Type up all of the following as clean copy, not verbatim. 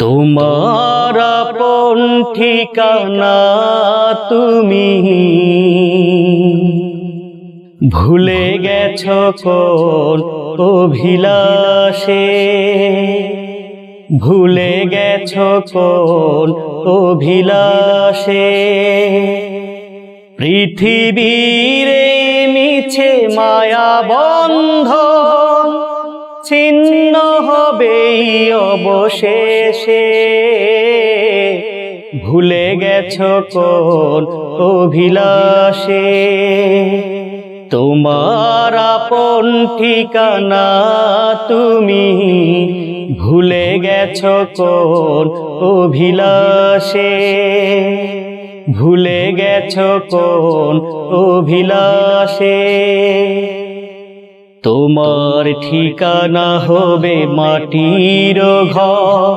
তোমার আপন ঠিকানা তুমি ভুলে গেছো কোন অভিলাষে, ভুলে গেছো কোন অভিলাষে। পৃথিবীর মিছে মায়া বন্ধন ছিন্ন হবে অবশেষে। ভুলে গেছো কোন অভিলাষে, তোমার আপন ঠিকানা তুমি ভুলে গেছো কোন অভিলাষে, ভুলে গেছো কোন অভিলাষে। তোমার ঠিকানা হবে মাটির ঘর,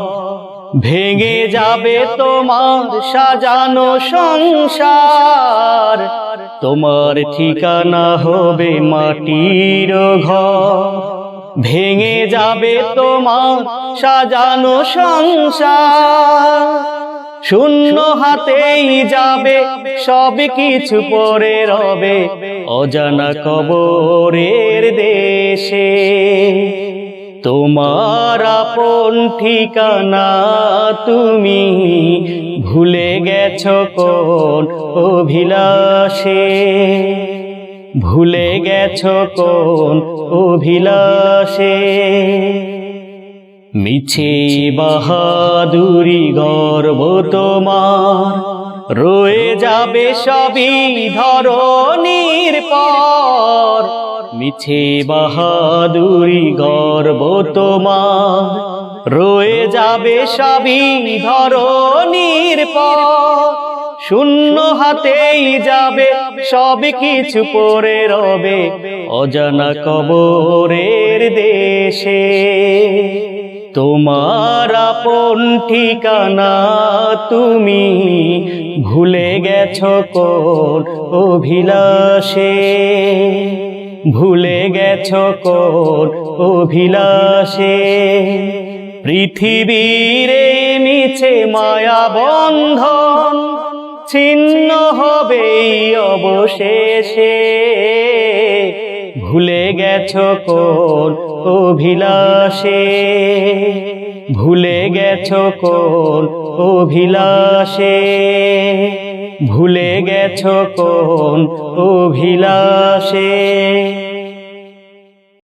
ভেঙে যাবে তোমার সাজানো সংসার। তোমার ঠিকানা হবে মাটির ঘর, ভেঙে যাবে তোমার সাজানো সংসার। শূন্য হাতেই যাবে সব কিছু, পড়ে রবে অজানা কবরের দেশে। তোমার আপন ঠিকানা তুমি ভুলে গেছো কোন অভিলাষে, ভুলে গেছো কোন অভিলাষে। মিছে বাহাদুরি গর্ব তোমার রয়ে যাবে সবই ধরণীর পর। মিছে বাহাদুরি গর্ব তোমার রয়ে যাবে সবই ধরণীর পর। শূন্য হাতেই যাবে সব কিছু, পড়ে রবে অজানা কবরের দেশে। তোমার আপন ঠিকানা তুমি ভুলে গেছো কোন অভিলাষে, ভুলে গেছো কোন অভিলাষে। পৃথিবীর মিছে মায়া বন্ধন ছিন্ন হবে অবশেষে। ভুলে গেছো কোন অভিলাষে, ভুলে গেছো কোন অভিলাষে, ভুলে গেছো কোন অভিলাষে।